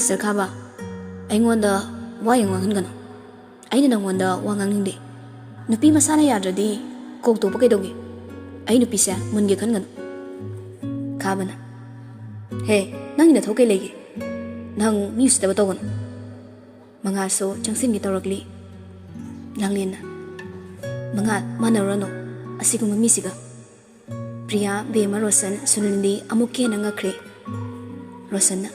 Mr. Khaba, aingwanda wa yangwangangano. Aina nangwanda wa ngangingde. Nupi masana yadradi kok to pakaidogi. Ai nupi sa munge khangano. Khabana. He, nang ina thokai legi. Nang mius da batogano. Manga so changsin gi tawragli. Langlena. Manga manarano asigum misiga. Priya Bema Rosan Sunilindi amuke nanga kre. Rosanna.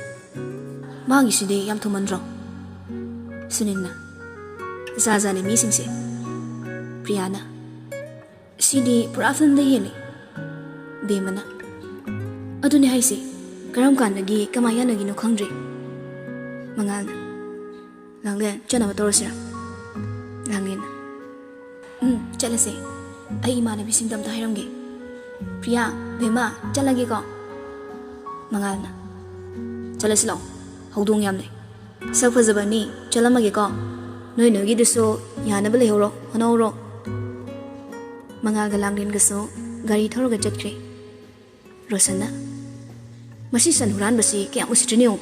Magi sidi yam thumandro. Sunilna. Zazani misingse. Priyana. Sidi purafan da yeli. Bemana. Aduni haisi. Karam kanagi kamaya nagi no khangdre. Mangalna. Langlen chana batorosira. Langlena. Chalase. Ai imana bisingdam da hairamge. Priya, Bema, chalagi ko. Mangalna. Chalasilo. Haudong yamne. Sakfazabani, chalamagi ko. Noy nogi duso, yanabali horo, honoro. Mangalga langlin gaso, gari thoroga chatkre. Rosanna. Masi sanhuran basi kaya musitrinyo.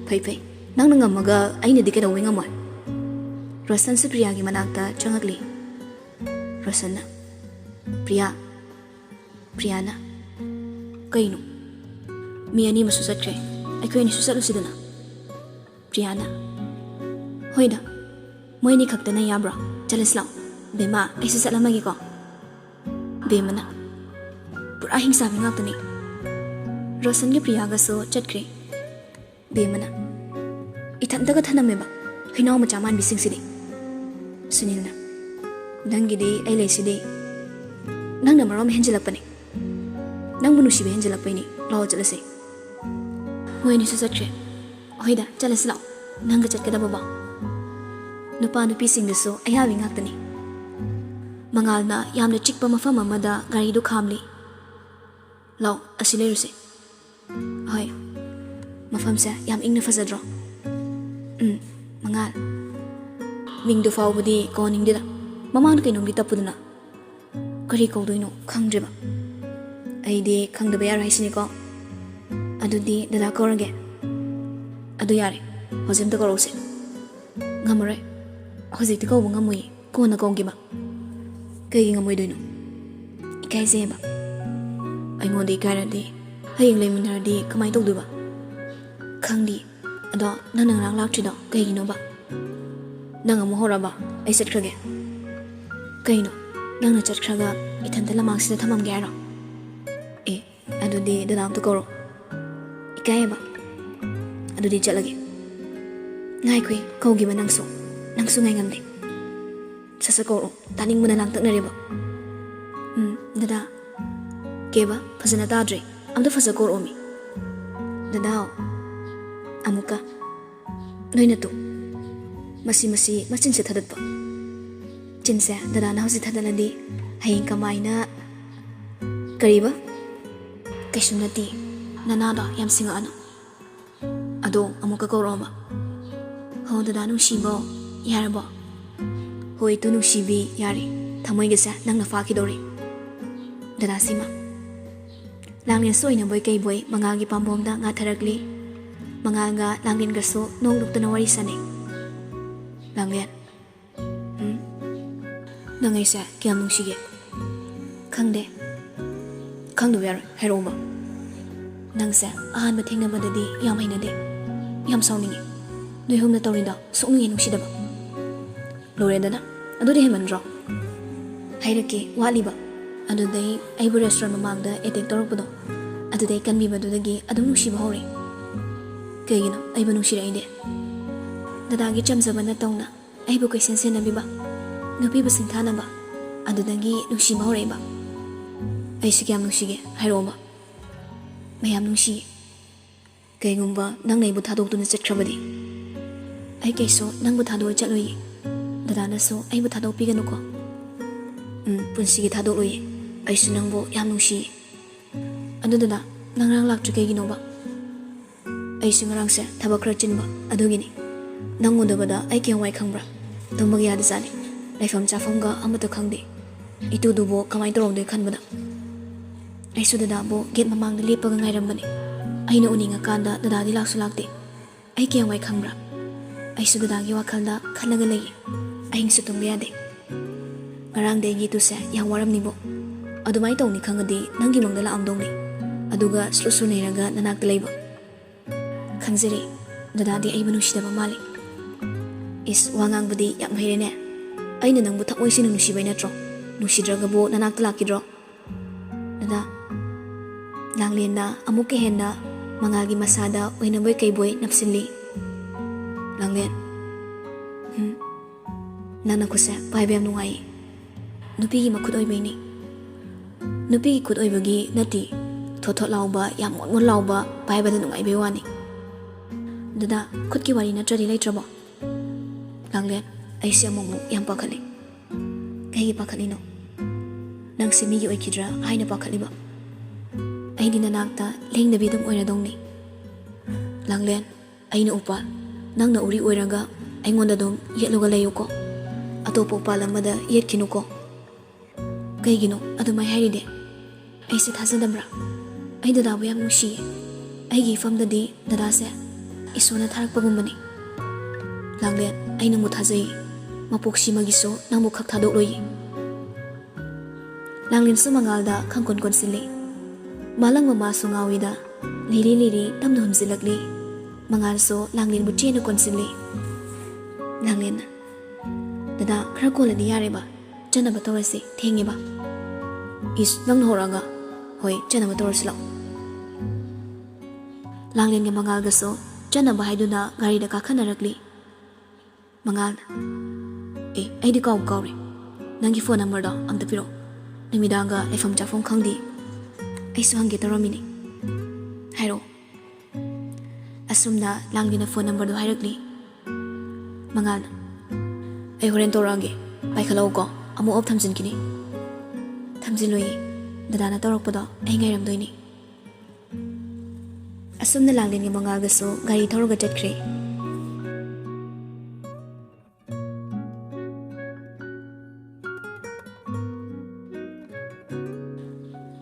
Pay. Nang nangamaga ay nadikita uwing amoy. Rosan sa Priya gi manakta changagli. Rosanna. Priya. Priyana. Kaino. Mi ani masusatre. Ay ko ini susalo sidana. Priyana. Hoida. Mo ini kakta na yabra. Chalas lang. Bema, ay sasalamagi ko. Bema na. Purahing sabi nga ito ni. Rosan gi Priya gaso chatkre. Bema na. Itandagat haname ba? Hinaw machaman bising sidi. Sunil na. Nanggidi ay lay sidi. Nang namarom henjilak pa ni. Nang bunusi be henjilak pa ni. Lao jalase. Mo ini susatre. Hoida, chalas lao. Nang gachat kada baba. Nupa nupi sing deso ayawi ngakta ni. Mangal na yam na chikpa mafam amada gari do khamli. Lao, asileru se. Hoy. Mafam sa yam ing na fazadro. Mangal. Ming do faw budi koning dida. Mamang na kainong dita puduna. Kari kaw do ino khangdriba. Ay di khangdaba yara haisini ko. Adu di dala korage. Adu yare. Hozim da korose. Ngamare. Hozim tikaw mo ngamoy. Ko na kong giba. Kaya ngamoy do ino. Ikay zeba. Ay mo di kaya di. Hayang lay minar di kamay tog diba. Khangdi. Ado nang lang lak trido. Kaya gino ba. Nang amuhora ba. Ay set krage. Kaya no. Nang na chat kraga. Itanta lamang sila tamam gyaro. Ado di dalam tu koro. Ikaya ba? Ado di chat lagi. Ngay kwe, kau gima nangso. Nangso ngay ngamde. Sasa koro, taning mo na lang tak na riba. Dada. Kaya ba? Fasa na tadre. Amda fasa koro omi. Dada o. Amuka. Noy na to. Masin sa tadat pa. Chinsa, dada na hosi tadalandi. Haying kamay na. Kariba? Kaisum nati. Nanada yam singa ano. Ado, amuka koro ba? Ho, dada nung shibo. Yara ba? Ho, ito nung shibi. Yari. Tamoy gasa nang nafakidori. Dada sima. Langlin soy na boy kay boy. Mangagi pambomda nga taragli. Mangaga langlin gaso nung lukta na wari sani. Langlin. Nangay sa kiyam nung sige. Kangde. Kangdo yar hero ba? Nang sa ahan mating na madadi yam hay na di. Yam saw ningi. Noy hum na tawrin daw sok nung inong sida ba? Lorenda na. Ado di heman draw. Hayraki wali ba? Ado day ay bu restaurant mamang da etek torok ba do? Ado day kan biba do dagi adong nung siba hori. Kaya gino ay ba nung sira indi? Dadagi cham sa ba na tawng na ay bu kay sensen na biba? Nupi ba sintana ba? Ado dagi nung siba hori ba? Ay sige am nung sige, hayro ba? Mayam nung sige. Kaya ngumba nang naibu thadok to na chatrabadi. Ay kayso nang butado ay chaloy. Dadana so ay butado pigano ko. Punsige thadok loy. Ay sunang bo yam nung sige. Ano dada, nang rang lak kay gino ba? Ay sungarang sa tabak rachin ba? Ado gini. Nang muda bada ay kiyang way kang bra. Tumag yada sani. Laifam chafam ga amato kang di. Itu dubo kamay torong doy kan bada. Ay so dada bo get mamang na lipag ngay rambani. Ay nauni nga kanda dada di lakso lakti. ꯑꯩ ꯀꯌꯥꯝꯋꯥꯏ ꯈꯪꯕ꯭ꯔꯥ ꯑꯩꯁꯨ ꯗꯗꯥꯒꯤ ꯋꯥꯈꯜꯗ ꯈꯜꯂꯒ ꯂꯩꯌꯦ ꯑꯍꯤꯡꯁꯨ ꯇꯨꯝꯕ ꯌꯥꯗꯦ ꯉꯔꯥꯡꯗꯤ ꯑꯩꯒꯤ ꯇꯨꯁꯦ ꯌꯥꯝ ꯋꯥꯔꯝꯅꯤꯕꯣ ꯑꯗꯨꯃꯥꯏꯅ ꯇꯧꯅꯤ ꯈꯪꯉꯗꯤ ꯅꯪꯒꯤ ꯃꯪꯗ ꯂꯥꯛꯑꯝꯗꯧꯅꯤ ꯑꯗꯨꯒ ꯁ꯭ꯂꯨ ꯅꯩꯔꯒ ꯅꯅꯥꯛꯇ ꯂꯩꯕ ꯈꯪꯖꯔꯦ ꯗꯗꯥꯗꯤ ꯑꯩꯕꯨ ꯅꯨꯡꯁꯤꯗꯕ ꯃꯥꯜꯂꯤ ꯏꯁ ꯋꯥ ꯉꯥꯡꯕꯗꯤ ꯌꯥꯝ ꯍꯩꯔꯦꯅꯦ ꯑꯩꯅ ꯅꯪꯕꯨ ꯊꯃꯣꯏ ꯁꯦꯡꯅ ꯅꯨꯡꯁꯤꯕꯩ ꯅꯠꯇ꯭ꯔꯣ ꯅꯨꯡꯁꯤꯗ꯭ꯔꯒꯕꯨ ꯅꯅꯥꯛꯇ ꯂꯥꯛꯈꯤꯗ꯭ꯔꯣ ꯗꯗꯥ ꯂꯥꯡꯂꯦꯟꯅ ꯑꯃꯨꯛꯀ ꯍꯦꯟꯅ ꯃꯉꯥꯜꯒꯤ ꯃꯁꯥꯗ ꯑꯣꯏꯅꯕꯣꯏ ꯀꯩꯕꯣꯏ ꯅꯞꯁꯤꯜꯂꯤ ꯂꯥꯡꯂꯦꯟ ꯅꯪꯅ ꯈꯨꯠꯁꯦ ꯄꯥꯏꯕ ꯌꯥꯝ ꯅꯨꯡꯉꯥꯏꯌꯦ ꯅꯨꯄꯤꯒꯤ ꯃꯈꯨꯠ ꯑꯣꯏꯕꯩꯅꯤ ꯅꯨꯄꯤꯒꯤ ꯈꯨꯠ ꯑꯣꯏꯕꯒꯤ ꯅꯠꯇꯦ ꯊꯣꯠ ꯊꯣꯠ ꯂꯥꯎꯕ ꯌꯥꯝ ꯃꯣꯟ ꯃꯣꯟ ꯂꯥꯎꯕ ꯄꯥꯏꯕꯗ ꯅꯨꯡꯉꯥꯏꯕꯩ ꯋꯥꯅꯤ ꯗꯗꯥ ꯈꯨꯠꯀꯤ ꯋꯥꯔꯤ ꯅꯠꯇ꯭ꯔꯗꯤ ꯂꯩꯇ꯭ꯔꯕꯣ ꯂꯥꯡꯂꯦꯟ ꯑꯩꯁꯦ ꯑꯃꯨꯛ ꯌꯥꯝ ꯄꯥꯈꯠꯂꯤ ꯀꯩꯒꯤ ꯄꯥꯈꯠꯂꯤꯅꯣ ꯅꯪꯁꯦ ꯃꯤꯒꯤ ꯑꯣꯏꯈꯤꯗ꯭ꯔꯥ ꯍꯥꯏꯅ ꯄꯥꯈꯠꯂꯤꯕ ꯑꯩꯗꯤ ꯅꯅꯥꯛꯇ ꯂꯦꯡꯗꯕꯤ ꯑꯗꯨꯝ ꯑꯣꯏꯔꯗꯧꯅꯤ ꯂꯥꯡꯂꯦꯟ ꯑꯩꯅ ꯎꯄꯥꯜ ꯅꯪꯅ ꯎꯔꯤ ꯑꯣꯏꯔꯒ ꯑꯩꯉꯣꯟꯗ ꯑꯗꯨꯝ ꯌꯦꯠꯂꯒ ꯂꯩꯌꯨꯀꯣ ꯑꯇꯣꯞꯄ ꯎꯄꯥꯜ ꯑꯃꯗ ꯌꯦꯠꯈꯤꯅꯨꯀꯣ ꯀꯩꯒꯤꯅꯣ ꯑꯗꯨꯃꯥꯏ ꯍꯥꯏꯔꯤꯗꯤ ꯑꯩꯁꯦ ꯊꯥꯖꯗꯕ꯭ꯔꯥ ꯑꯩ ꯗꯗꯥꯕꯨ ꯌꯥꯝ ꯅꯨꯡꯁꯤꯌꯦ ꯑꯩꯒꯤ ꯏꯐꯝꯗꯗꯤ ꯗꯗꯥꯁꯦ ꯏꯁꯣꯔꯅ ꯊꯥꯔꯛꯄꯒꯨꯝꯕꯅꯤ ꯂꯥꯡꯂꯦꯟ ꯑꯩ ꯅꯪꯕꯨ ꯊꯥꯖꯩ ꯃꯄꯣꯛꯁꯤꯃꯒꯤꯁꯨ ꯅꯪꯕꯨ ꯈꯛ ꯊꯥꯗꯣꯛꯂꯣꯏꯌꯦ ꯂꯥꯡꯂꯦꯟꯁꯨ ꯃꯉꯥꯜꯗ ꯈꯪꯀꯣꯟ ꯀꯣꯟꯁꯤꯜꯂꯤ ꯃꯥꯂꯪ ꯃꯃꯥꯁꯨ ꯉꯥꯎꯏꯗ ꯂꯤꯔꯤ ꯂꯤꯔꯤ ꯇꯞꯅ ꯍꯨꯝꯖꯤꯜꯂꯛꯂꯤ ꯃꯉꯥꯜꯁꯨ ꯂꯥꯡꯂꯦꯟꯕꯨ ꯆꯦꯟꯅ ꯀꯣꯟꯁꯤꯜꯂꯤ ꯂꯥꯡꯂꯦꯟꯅ ꯗꯗꯥ ꯈꯔ ꯀꯣꯜꯂꯗꯤ ꯌꯥꯔꯦꯕ ꯆꯠꯅꯕ ꯇꯧꯔꯁꯤ ꯊꯦꯡꯉꯦꯕ ꯏꯁ ꯅꯪꯅ ꯍꯧꯔꯛꯑꯒ ꯍꯣꯏ ꯆꯠꯅꯕ ꯇꯧꯔꯁꯤ ꯂꯥꯛꯑꯣ ꯂꯥꯡꯂꯦꯟꯒ ꯃꯉꯥꯜꯒꯁꯨ ꯆꯠꯅꯕ ꯍꯥꯏꯗꯨꯅ ꯒꯥꯔꯤꯗ ꯀꯥꯈꯠꯅꯔꯛꯂꯤ ꯃꯉꯥꯜꯅ ꯑꯩꯗꯤ ꯀꯥꯎꯔꯦ ꯅꯪꯒꯤ ꯐꯣꯟ ꯅꯝꯕꯔꯗꯣ ꯑꯝꯇ ꯄꯤꯔꯛꯑꯣ ꯅꯨꯃꯤꯗꯥꯡꯒ ꯂꯩꯐꯝ ꯆꯥꯐꯝ ꯈꯪꯗꯦ ꯑꯩꯁꯨ ꯍꯪꯒꯦ ꯇꯧꯔꯝꯃꯤꯅꯤ ꯍꯥꯏꯔꯛꯑꯣ ꯑꯁꯨꯝꯅ ꯂꯥꯡꯂꯦꯟꯅ ꯐꯣꯟ ꯅꯝꯕꯔꯗꯣ ꯍꯥꯏꯔꯛꯂꯤ ꯃꯉꯥꯜꯅ ꯑꯩ ꯍꯣꯔꯦꯟ ꯇꯧꯔꯛꯑꯒꯦ ꯄꯥꯏꯈꯠꯂꯛꯎꯀꯣ ꯑꯃꯨꯛ ꯑꯣꯐ ꯊꯝꯖꯤꯟꯈꯤꯅꯤ ꯊꯝꯖꯤꯜꯂꯣꯏꯌꯦ ꯗꯗꯥꯅ ꯇꯧꯔꯛꯄꯗꯣ ꯑꯩ ꯉꯥꯏꯔꯝꯗꯣꯏꯅꯤ ꯑꯁꯨꯝꯅ ꯂꯥꯡꯂꯦꯟꯒ ꯃꯉꯥꯜꯒꯁꯨ ꯒꯥꯔꯤ ꯊꯧꯔꯒ ꯆꯠꯈ꯭ꯔꯦ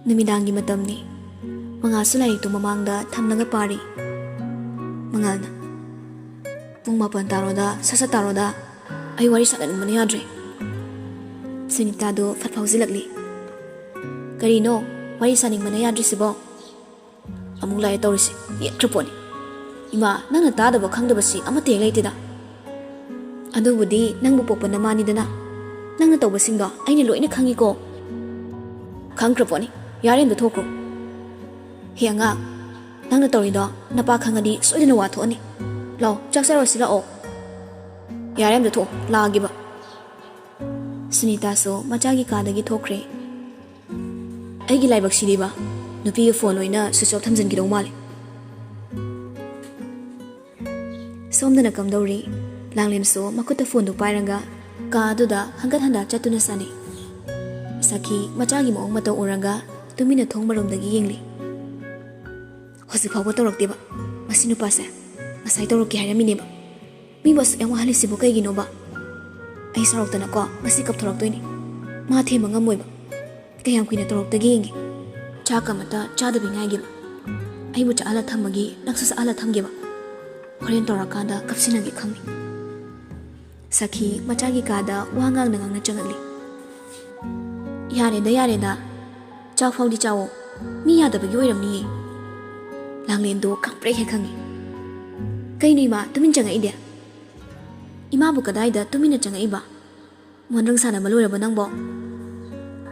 ꯅꯨꯃꯤꯗꯥꯡꯒꯤ ꯃꯇꯝꯅꯤ ꯃꯉꯥꯜꯁꯨ ꯂꯥꯏꯔꯤꯛꯇꯨ ꯃꯃꯥꯡꯗ ꯊꯝꯂꯒ ꯄꯥꯔꯤ ꯃꯉꯥꯜꯅ ꯄꯨꯡ 9 ꯇꯥꯔꯣꯗ ꯁꯠ ꯇꯥꯔꯣꯗ ꯑꯩ ꯋꯥꯔꯤ ꯁꯥꯟꯅꯅꯤꯡꯕꯅ ꯌꯥꯗ꯭ꯔꯦ ꯁꯨꯅꯤꯇꯥꯗꯣ ꯐꯠ ꯐꯥꯎꯖꯤꯜꯂꯛꯂꯤ ꯀꯔꯤꯅꯣ ꯋꯥꯔꯤ ꯁꯥꯅꯤꯡꯕꯅ ꯌꯥꯗ꯭ꯔꯤꯁꯤꯕꯣ ꯑꯃꯨꯛ ꯂꯥꯛꯑꯦ ꯇꯧꯔꯤꯁꯤ ꯌꯦꯛꯈ꯭ꯔ ꯄꯣꯠꯅꯤ ꯏꯃꯥ ꯅꯪꯅ ꯇꯥꯗꯕ ꯈꯪꯗꯕꯁꯤ ꯑꯃꯠꯇ ꯍꯦꯛ ꯂꯩꯇꯦꯗ ꯑꯗꯨꯕꯨꯗꯤ ꯅꯪꯕꯨ ꯄꯣꯛꯄ ꯅꯃꯥꯅꯤꯗꯅ ꯅꯪꯅ ꯇꯧꯕꯁꯤꯡꯗꯣ ꯑꯩꯅ ꯂꯣꯏꯅ ꯈꯪꯉꯤꯀꯣ ꯈꯪꯈ꯭ꯔ ꯄꯣꯠꯅꯤ ꯌꯥꯔꯦ ꯑꯝꯇ ꯊꯣꯛꯈ꯭ꯔꯣ ꯍꯦ ꯑꯉꯥꯡ ꯅꯪꯅ ꯇꯧꯔꯤꯗꯣ ꯅꯄꯥ ꯈꯪꯉꯗꯤ ꯁꯣꯏꯗꯅ ꯋꯥꯊꯣꯛꯑꯅꯤ ꯂꯥꯛꯑꯣ ꯆꯥꯛ ꯆꯥꯔꯣꯁꯤ ꯂꯥꯛꯑꯣ ꯌꯥꯔꯦ ꯑꯝꯇ ꯊꯣꯛ ꯂꯥꯛꯑꯒꯦꯕ ꯁꯨꯅꯤꯇꯥꯁꯨ ꯃꯆꯥꯒꯤ ꯀꯥꯗꯒꯤ ꯊꯣꯛꯈ꯭ꯔꯦ ꯑꯩꯒꯤ ꯂꯥꯏꯕꯛ ꯁꯤꯗꯤꯕ ꯅꯨꯄꯤꯒꯤ ꯐꯣꯟ ꯑꯣꯏꯅ ꯁ꯭ꯋꯤꯆ ꯑꯣꯐ ꯊꯝꯖꯤꯟꯈꯤꯗꯧ ꯃꯥꯜꯂꯦ ꯁꯣꯝꯗꯅ ꯀꯝꯗꯧꯔꯤ ꯂꯥꯡꯂꯦꯟꯁꯨ ꯃꯈꯨꯠꯇ ꯐꯣꯟꯗꯨ ꯄꯥꯏꯔꯒ ꯀꯥ ꯑꯗꯨꯗ ꯍꯟꯒꯠ ꯍꯟꯗꯥ ꯆꯠꯇꯨꯅ ꯁꯥꯟꯅꯩ ꯁꯈꯤ ꯃꯆꯥꯒꯤ ꯃꯑꯣꯡ ꯃꯇꯧ ꯎꯔꯒ ꯇꯨꯃꯤꯟꯅ ꯊꯣꯡ ꯃꯔꯣꯝꯗꯒꯤ ꯌꯦꯡꯂꯤ ꯍꯧꯖꯤꯛ ꯐꯥꯎꯕ ꯇꯧꯔꯛꯇꯦꯕ ꯃꯁꯤ ꯅꯨꯄꯥꯁꯦ ꯉꯁꯥꯏ ꯇꯧꯔꯛꯀꯦ ꯍꯥꯏꯔꯝꯃꯤꯅꯦꯕ ꯃꯤꯕꯨ ꯑꯁꯨꯛ ꯌꯥꯝ ꯋꯥꯍꯜꯂꯤꯁꯤꯕꯨ ꯀꯩꯒꯤꯅꯣꯕ ꯑꯩ ꯁꯥꯎꯔꯛꯇꯅꯀꯣ ꯉꯁꯤ ꯀꯞꯊꯣꯔꯛꯇꯣꯏꯅꯤ ꯃꯥ ꯊꯦꯝꯕ ꯉꯝꯃꯣꯏꯕ ꯀꯌꯥꯝ ꯀꯨꯏꯅ ꯇꯧꯔꯛꯇꯒꯦ ꯌꯦꯡꯒꯦ ꯆꯥꯛ ꯑꯃꯠꯇ ꯆꯥꯗꯕꯤ ꯉꯥꯏꯒꯦꯕ ꯑꯩꯕꯨ ꯆꯥꯛꯍꯜꯂ ꯊꯝꯃꯒꯤ ꯅꯪꯁꯨ ꯆꯥꯛꯍꯜꯂ ꯊꯝꯒꯦꯕ ꯍꯣꯔꯦꯟ ꯇꯧꯔꯀꯥꯟꯗ ꯀꯞꯁꯤꯟꯅꯒꯦ ꯈꯪꯉꯤ ꯁꯈꯤ ꯃꯆꯥꯒꯤ ꯀꯥꯗ ꯋꯥ ꯉꯥꯡꯅ ꯉꯥꯡꯅ ꯆꯪꯉꯛꯂꯤ ꯌꯥꯔꯦꯗ ꯆꯥꯛ ꯐꯥꯎꯗꯤ ꯆꯥꯋꯣ ꯃꯤ ꯌꯥꯗꯕꯒꯤ ꯑꯣꯏꯔꯝꯅꯤꯌꯦ ꯂꯥꯡꯂꯦꯟꯗꯣ ꯈꯪꯄ꯭ꯔꯦꯛ ꯍꯦꯛ ꯈꯪꯉꯤ ꯀꯩꯅꯣ ꯏꯃꯥ ꯇꯨꯃꯤꯟ ꯆꯪꯉꯛꯏꯗꯦ ꯏꯃꯥꯕꯨ ꯀꯗꯥꯏꯗ ꯇꯨꯃꯤꯟꯅ ꯆꯪꯉꯛꯏꯕ ꯃꯣꯟꯗ꯭ꯔꯪ ꯁꯥꯟꯅꯕ ꯂꯣꯏꯔꯕ ꯅꯪꯕꯣ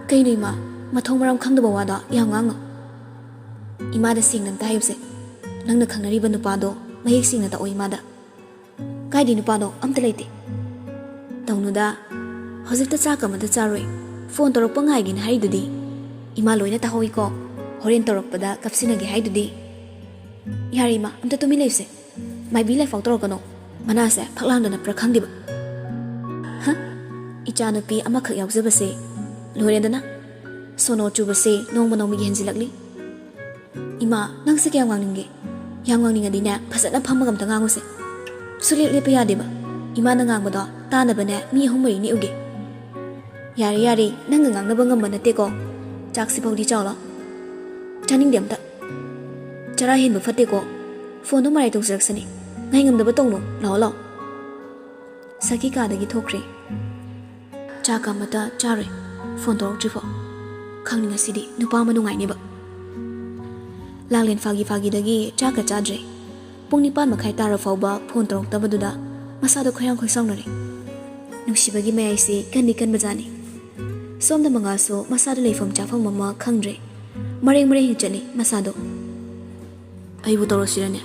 ꯀꯩꯅꯣ ꯏꯃꯥ ꯃꯊꯣꯡ ꯃꯔꯝ ꯈꯪꯗꯕ ꯋꯥꯗꯣ ꯌꯥꯝ ꯉꯥꯡꯉꯣ ꯏꯃꯥꯗ ꯁꯦꯡꯅ ꯑꯝꯇ ꯍꯥꯏꯌꯨꯁꯦ ꯅꯪꯅ ꯈꯪꯅꯔꯤꯕ ꯅꯨꯄꯥꯗꯣ ꯃꯌꯦꯛ ꯁꯦꯡꯅ ꯇꯥꯛꯑꯣ ꯏꯃꯥꯗ ꯀꯥꯏꯗꯤ ꯅꯨꯄꯥꯗꯣ ꯑꯝꯇ ꯂꯩꯇꯦ ꯇꯧꯅꯨꯗ ꯍꯧꯖꯤꯛꯇ ꯆꯥꯛ ꯑꯃꯇ ꯆꯥꯔꯣꯏ ꯐꯣꯟ ꯇꯧꯔꯛꯄ ꯉꯥꯏꯒꯦꯅ ꯍꯥꯏꯗꯨꯗꯤ ꯏꯃꯥ ꯂꯣꯏꯅ ꯇꯥꯍꯧꯏꯀꯣ ꯍꯣꯔꯦꯟ ꯇꯧꯔꯛꯄꯗ ꯀꯞꯁꯤꯟꯅꯒꯦ ꯍꯥꯏꯗꯨꯗꯤ ꯌꯥꯔꯦ ꯏꯃꯥ ꯑꯝꯇ ꯇꯨꯃꯤꯟ ꯂꯩꯌꯨꯁꯦ ꯃꯥꯏꯕꯤ ꯂꯥꯏꯐꯥꯎ ꯇꯧꯔꯛꯀꯅꯣ ꯃꯅꯥꯁꯦ ꯐꯛꯂꯥꯡꯗꯅ ꯄꯨꯔꯥ ꯈꯪꯗꯦꯕ ꯏꯆꯥꯅꯨꯄꯤ ꯑꯃꯈꯛ ꯌꯥꯎꯖꯕꯁꯦ ꯂꯣꯏꯔꯦꯗꯅ ꯁꯣꯅꯣ ꯆꯨꯕꯁꯦ ꯅꯣꯡꯃ ꯅꯣꯡꯃꯒꯤ ꯍꯦꯟꯖꯤꯜꯂꯛꯂꯤ ꯏꯃꯥ ꯅꯪꯁꯦ ꯀꯌꯥꯝ ꯉꯥꯡꯅꯤꯡꯒꯦ ꯌꯥꯝ ꯉꯥꯡꯅꯤꯡꯉꯗꯤꯅꯦ ꯐꯖꯅ ꯐꯝꯃꯒ ꯑꯝꯇ ꯉꯥꯡꯉꯨꯁꯦ ꯁꯨꯂꯦꯞ ꯂꯦꯞꯄ ꯌꯥꯗꯦꯕ ꯏꯃꯥꯅ ꯉꯥꯡꯕꯗꯣ ꯇꯥꯅꯕꯅꯦ ꯃꯤ 3-4 ꯅꯦꯛꯎꯒꯦ ꯌꯥꯔꯦ ꯅꯪꯒ ꯉꯥꯡꯅꯕ ꯉꯝꯕ ꯅꯠꯇꯦꯀꯣ ꯆꯥꯛꯁꯤꯐꯥꯎꯗꯤ ꯆꯥꯎꯂꯣ ꯆꯥꯅꯤꯡꯗꯦ ꯑꯝꯇ ꯆꯔꯥ ꯍꯦꯟꯕ ꯐꯠꯇꯦꯀꯣ ꯐꯣꯟꯗꯣ ꯃꯔꯥꯏ ꯇꯧꯖꯔꯛꯁꯅꯤ ngay ngầm đập tông nó lọ Saki cả đagi thokri cha cả mà ta cha rồi phone tàu chỉ phò khang ni ngasi di nupa manu ngai ni ba lang len fagi dagi cha ka cha dre pung ni pan makhai ta ra phau ba phone tàu ta badu da masa do khoyang khoi song na ri nusi bagi mai ai si kan ni kan bajani som da manga so masa do leifam cha phang mama khang dre mareng hi chani masa do ai bu toro sirane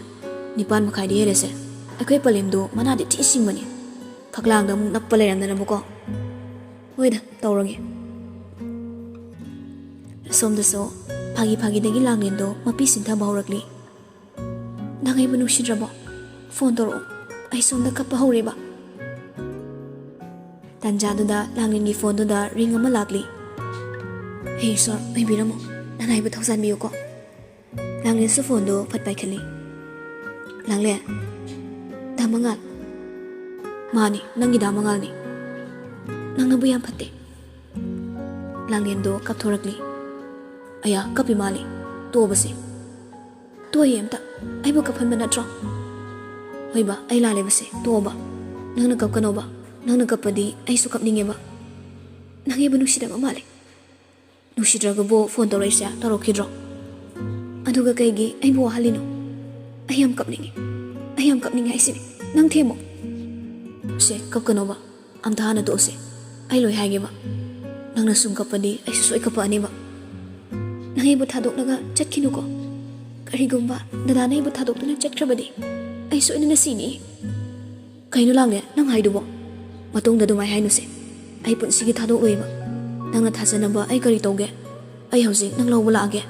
ni pan makhai di here se akhoi palem do mana de ti sing mani phaklang da mu nap pale ram na mu ko hoida tawrage som da so phagi dagi langlen do mapi sintha baurakli nangai banu shidrabo phone toro ai som da kappa hore ba tanja du da langlen gi phone da ring ama lakli hey sir ai biramo nangai ba thausan biyo ko langlen su phone do phat pai khali langle damangal mani nangi damangal ni nangna bu yam phatte langlen do kap thorakli aya kapi mali to basi to yem ta ai bu kaphan bana tro hoi ba ai la le basi to ba nangna kap kano ba nangna kapadi ai su kap ninge ba nangi bu nushi da male nushi dra go bo phone to raisa to ro khidro aduga kai gi ai bu halino ai am kap ninge ai si nang themo se kap kano ba am ta na to se ai loi hai ge ba nangna sum kapadi ai su soi kapa ani ba nangai bu thadok naga chatkinu ko karigumba dada nai bu thadok tuna chatkrabadi ai so ina sini kainu langle nang haidu bo matung da dumai hainu se ai pun sigi thadok oiba nangna thasana ba ai kari toge ai hausi nang lo bula age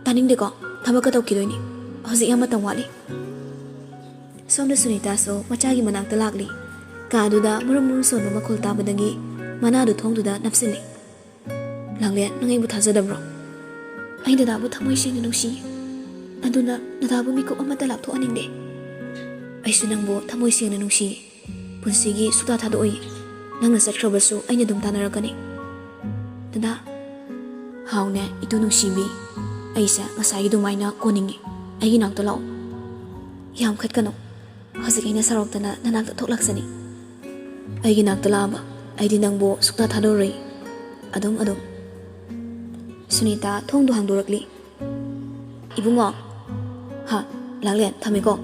taning de ko thaba ka tawki doini hausi ama tawali somna sunita so macha gi manak talakli ka du da murum so no makol ta badagi mana du thong du da napsili langle nangai bu thasa da bro ai dada bu thamoi sing nu si aduna dada bu mi ko amata lap tho aning de ai sunang bo thamoi sing nu si punsi gi suta tha do oi nang na sat khrabasu ai ne dum tanara kani dada haw ne itu nu si bi ai sa ngasai gi du mai na koningi ai gi nak to law yam khat kano hasi ina sarok tana nanak ta thok laksani ai gi nak ta la ba ai di nang bo sukta tha do rei adom Sunita thong do hang dorakli ibungo ha langlen thami ko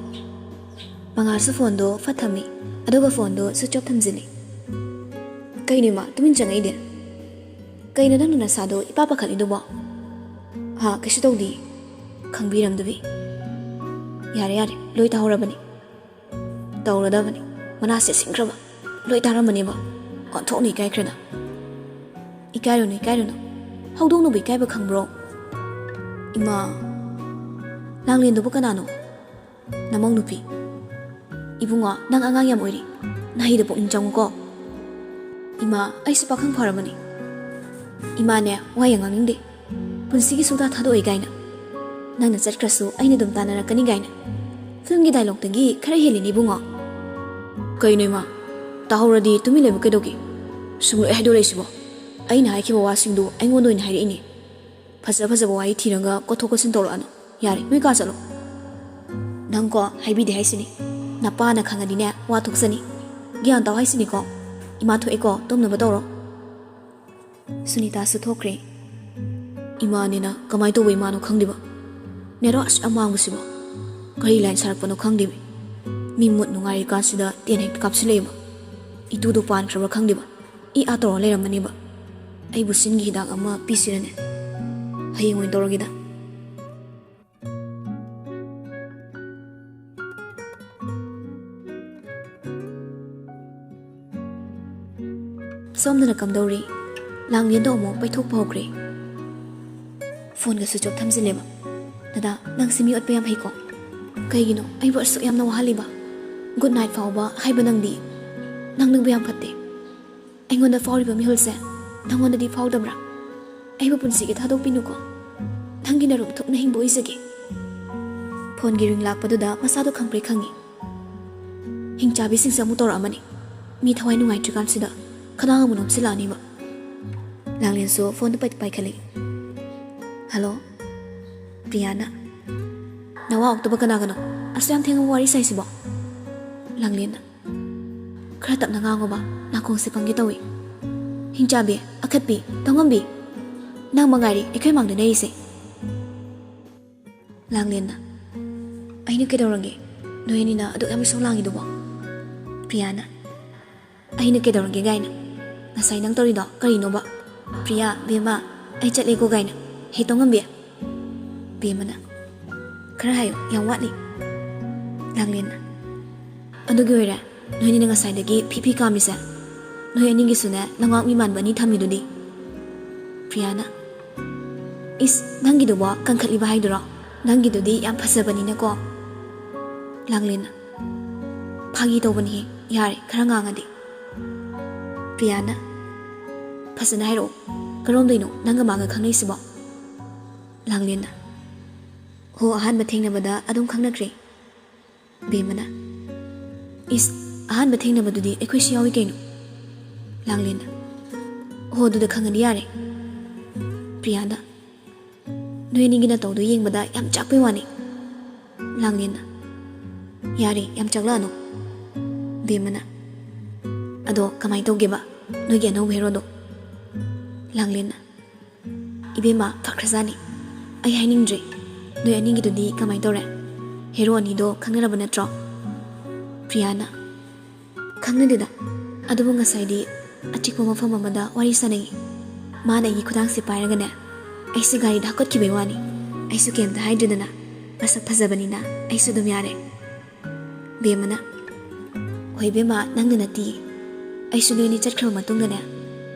mangar sa phone do phat thami adoga phone do switch off thamjili kaini ma tumin jangai de kaina dang na sa do ipa pa khali do bo ha kishi do di khangbiram dabi yare loi ta horabani tawra da bani mana se singkraba loi ta ramani ba on thok ni kai khrena ikairo no How do you know kai ba khang bro ima langlen do bu kana no namong nupi ibunga nang angang yam oiri nahi de pok jang ko ima ai se pakhang pharamani ima ne wa yang ang de punsi gi suda thado ei gaina nang na chat krasu ai ne dum tanara kani gaina film gi dialogue tagi khara heli ni bunga kai ne ma tahoradi tumi lebu ke dogi sumu ai do reisibo ai na ki bawa sing do ai ngon do ni hai ni phasa bawa ai thiranga kothok ko sin tolo ano yari me ka chalo nang ko hai bi de hai sini na pa na khanga di ne wa thok sani gyan taw hai sini ko ima tho eko tom na ba toro Sunita su thokre ima ne na kamai to we ma no khang di ba ne ro as amang bu si ba kari line sarak pa no khang di mi mut no ngai ka sida ten hek kap si le ba itu do pan khra khang di ba I atoro le ram ni ba ai bu sin gi dak ama pisirane hayeng wen toro gi da somna kam dori langyen do mo pai thok phokre phone ga switch off thamjile ba dada nang simi ot payam hai ko kai gi no ai war so yam na wahali ba good night faw ba hai ba nang di nang bayam phatte ai ngon da fauri ba mi holse nang di faw dabra ai ba punsi ge thadok pinu ko nang gi na rum thok na hing boi sage phone gi ring lak pa da masa do khang pre khangi hing chabi sing samu tor amani mi thawai nu ngai trikan sida khana mu nam sila ni ba langlen so phone pai pai khali hello Priyana nawa oktoba kana kana ꯑꯁ ꯌꯥꯝ ꯊꯦꯡꯉꯕ ꯋꯥꯔꯤ ꯁꯥꯏꯁꯤꯕꯣ ꯂꯥꯡꯂꯦꯟꯅ ꯈꯔ ꯇꯞꯅ ꯉꯥꯡꯉꯣꯕ ꯅꯥꯀꯣꯡꯁꯦ ꯄꯪꯒꯦ ꯇꯧꯏ ꯍꯤꯡꯆꯥꯕꯤ ꯑꯈꯠꯄꯤ ꯇꯧꯉꯝꯕꯤ ꯅꯪ ꯃꯉꯥꯏꯔꯤ ꯑꯩꯈꯣꯏ ꯃꯥꯡꯗ ꯂꯩꯔꯤꯁꯦ ꯂꯥꯡꯂꯦꯟꯅ ꯑꯩꯅ ꯀꯩꯗꯧꯔꯒꯦ ꯅꯣꯏ ꯑꯅꯤꯅ ꯑꯗꯨꯛ ꯌꯥꯝ ꯏꯁꯧ ꯂꯥꯡꯉꯤꯗꯨꯕꯣ ꯄ꯭ꯔꯤꯌꯥꯅ ꯑꯩꯅ ꯀꯩꯗꯧꯔꯒꯦ ꯒꯥꯏꯅ ꯉꯁꯥꯏ ꯅꯪ ꯇꯧꯔꯤꯗꯣ ꯀꯔꯤꯅꯣꯕ ꯄ꯭ꯔꯤꯌꯥ ꯕꯦꯝꯃ ꯑꯩ ꯆꯠꯂꯦꯀꯣ ꯒꯥꯏꯅ ꯍꯦ ꯇꯧꯉꯝꯕꯤ ꯕꯦꯝꯃꯅ ꯈꯔ ꯍꯥꯏꯌꯨ ꯌꯥꯝ ꯋꯥꯠꯂꯤ ꯂꯥꯡꯂꯦꯟꯅ ꯑꯗꯨꯒꯤ ꯑꯣꯏꯔꯦ ꯅꯣꯏ ꯑꯅꯤꯅ ꯉꯁꯥꯏꯗꯒꯤ ꯐꯤ ꯀꯥꯝꯃꯤꯁꯦ ꯅꯣꯏ ꯑꯅꯤꯒꯤꯁꯨꯅꯦ ꯂꯉꯥꯛ ꯃꯤ ꯃꯥꯟꯕ ꯑꯅꯤ ꯊꯝꯃꯤꯗꯨꯗꯤ ꯄ꯭ꯔꯤꯌꯥꯅ ꯏꯁ ꯅꯪꯒꯤꯗꯨꯕꯣ ꯀꯟꯈꯠꯂꯤꯕ ꯍꯥꯏꯗꯨꯔꯣ ꯅꯪꯒꯤꯗꯨꯗꯤ ꯌꯥꯝ ꯐꯖꯕꯅꯤꯅꯀꯣ ꯂꯥꯡꯂꯦꯟꯅ ꯐꯥꯒꯤ ꯇꯧꯕꯅꯤꯍꯦ ꯌꯥꯔꯦ ꯈꯔ ꯉꯥꯡꯉꯗꯤ ꯄ꯭ꯔꯤꯌꯥꯅ ꯐꯖꯅ ꯍꯥꯏꯔꯛꯑꯣ ꯀꯔꯣꯝꯗꯩꯅꯣ ꯅꯪꯒ ꯃꯥꯒ ꯈꯪꯅꯩꯁꯤꯕꯣ ꯂꯥꯡꯂꯦꯟꯅ ꯍꯣ ꯑꯍꯥꯟꯕ ꯊꯦꯡꯅꯕꯗ ꯑꯗꯨꯝ ꯈꯪꯅꯈ꯭ꯔꯦ ꯕꯦꯝꯃꯅ ꯏꯁ ꯑꯍꯥꯟꯕ ꯊꯦꯡꯅꯕꯗꯨꯗꯤ ꯑꯩꯈꯣꯏꯁꯨ ꯌꯥꯎꯏ ꯀꯩꯅꯣ ꯂꯥꯡꯂꯦꯟꯅ ꯍꯣ ꯑꯗꯨꯗ ꯈꯪꯉꯗꯤ ꯌꯥꯔꯦ ꯄ꯭ꯔꯤꯌꯥꯅ ꯅꯣꯏ ꯑꯅꯤꯒꯤ ꯅꯇꯧꯗꯣ ꯌꯦꯡꯕꯗ ꯌꯥꯝ ꯆꯥꯛꯄꯩ ꯋꯥꯅꯤ ꯂꯥꯡꯂꯦꯟꯅ ꯌꯥꯔꯦ ꯌꯥꯝ ꯆꯥꯛꯂꯛꯑꯅꯨ ꯕꯦꯝꯃꯅ ꯑꯗꯣ ꯀꯃꯥꯏꯅ ꯇꯧꯒꯦꯕ ꯅꯣꯏꯒꯤ ꯑꯅꯧꯕ ꯍꯦꯔꯣꯗꯣ ꯂꯥꯡꯂꯦꯟꯅ ꯏꯕꯦꯝꯃ ꯐꯈ꯭ꯔꯖꯥꯅꯤ ꯑꯩ ꯍꯥꯏꯅꯤꯡꯗ꯭ꯔꯦ ꯅꯣꯏ ꯑꯅꯤꯒꯤꯗꯨꯗꯤ ꯀꯃꯥꯏꯅ ꯇꯧꯔꯦ ꯍꯦꯔꯣ ꯑꯅꯤꯗꯣ ꯈꯪꯅꯔꯕ ꯅꯠꯇ꯭ꯔꯣ ꯄ꯭ꯔꯤꯌꯥꯅ ꯈꯪꯅꯗꯦꯗ ꯑꯗꯨꯕꯨ ꯉꯁꯥꯏꯗꯤ ꯑꯆꯤꯛꯄ ꯃꯐꯝ ꯑꯃꯗ ꯋꯥꯔꯤ ꯁꯥꯟꯅꯩ ꯃꯥꯅ ꯑꯩꯒꯤ ꯈꯨꯗꯥꯡꯁꯦ ꯄꯥꯏꯔꯒꯅꯦ ꯑꯩꯁꯦ ꯒꯥꯔꯤꯗ ꯍꯥꯞꯀꯠꯈꯤꯕꯩ ꯋꯥꯅꯤ ꯑꯩꯁꯨ ꯀꯩꯝꯇ ꯍꯥꯏꯗ꯭ꯔꯦꯗꯅ ꯃꯁꯛ ꯐꯖꯕꯅꯤꯅ ꯑꯩꯁꯨ ꯑꯗꯨꯝ ꯌꯥꯔꯦ ꯕꯦꯝꯃꯅ ꯍꯣꯏ ꯕꯦꯝꯃ ꯅꯪꯅ ꯅꯠꯇꯤꯌꯦ ꯑꯩꯁꯨ ꯅꯣꯏꯅꯤ ꯆꯠꯈ꯭ꯔꯕ ꯃꯇꯨꯡꯗꯅꯦ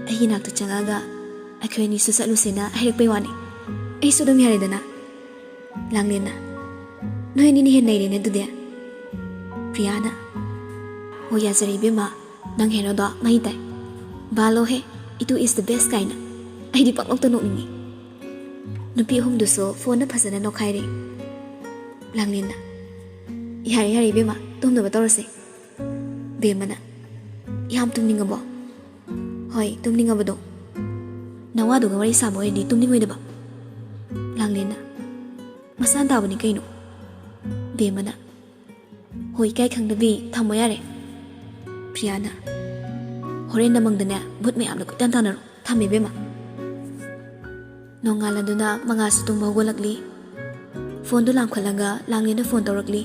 ꯑꯩꯒꯤ ꯅꯥꯛꯇ ꯆꯪꯉꯛꯑꯒ ꯑꯩꯈꯣꯏ ꯑꯅꯤꯁꯨ ꯆꯠꯂꯨꯁꯦꯅ ꯍꯥꯏꯔꯛꯄꯩ ꯋꯥꯅꯤ ꯑꯩꯁꯨ ꯑꯗꯨꯝ ꯌꯥꯔꯦꯗꯅ ꯂꯥꯡꯂꯦꯟꯅ ꯅꯣꯏ ꯑꯅꯤꯅ ꯍꯦꯟꯅ ꯅꯩꯔꯦꯅꯦ ꯑꯗꯨꯗꯤ ꯄ꯭ꯔꯤꯌꯥꯅ ꯍꯣꯏ ꯌꯥꯖꯔꯦ ꯏꯕꯦꯝꯃ ꯅꯪ ꯍꯦꯔꯣꯗꯣ ꯃꯩ ꯇꯥꯏ ꯕꯥꯂꯣꯍꯦ ꯏꯇꯨ ꯏꯁ ꯗ ꯕꯦꯁ ꯀꯥꯏꯅ ꯑꯩꯗꯤ ꯄꯪꯅꯣꯛꯇ ꯅꯣꯛꯅꯤꯡꯉꯤ ꯅꯨꯄꯤ ꯑꯍꯨꯝꯗꯨꯁꯨ ꯐꯣꯟꯗ ꯐꯖꯅ ꯅꯣꯛꯈꯥꯏꯔꯦ ꯂꯥꯡꯂꯦꯟꯅ ꯌꯥꯔꯦ ꯌꯥꯔꯦ ꯏꯕꯦꯝꯃ ꯇꯨꯝꯅꯕ ꯇꯧꯔꯁꯦ ꯕꯦꯝꯃꯅ ꯌꯥꯝ ꯇꯨꯝꯅꯤꯡꯉꯕꯣ ꯍꯣꯏ ꯇꯨꯝꯅꯤꯡꯉꯕꯗꯣ ꯅꯋꯥꯗꯨꯒ ꯋꯥꯔꯤ ꯁꯥꯕ ꯑꯣꯏꯔꯗꯤ ꯇꯨꯝꯅꯤꯡꯉꯣꯏꯗꯕ ꯂꯥꯡꯂꯦꯟꯅ ꯃꯁꯥꯅ ꯇꯥꯕꯅꯤ ꯀꯩꯅꯣ ꯕꯦꯝꯃꯅ ꯍꯣꯏ ꯏꯀꯥꯏ ꯈꯪꯗꯕꯤ ꯊꯝꯃꯣ ꯌꯥꯔꯦ ꯄ꯭ꯔꯤꯌꯥꯅ ꯍꯣꯔꯦꯟ ꯅꯃꯪꯗꯅꯦ ꯚꯨꯠ ꯃꯌꯥꯝꯅ ꯀꯣꯏꯇꯥꯟ ꯇꯥꯟꯅꯔꯣ ꯊꯝꯃꯦ ꯕꯦꯝꯃ ꯅꯣꯡꯉꯥꯜꯂꯗꯨꯅ ꯃꯉꯥꯁꯨ ꯇꯨꯝꯕ ꯍꯧꯒꯠꯂꯛꯂꯤ ꯐꯣꯟꯗꯨ ꯂꯥꯝꯈꯠꯂꯒ ꯂꯥꯡꯂꯦꯟꯅ ꯐꯣꯟ ꯇꯧꯔꯛꯂꯤ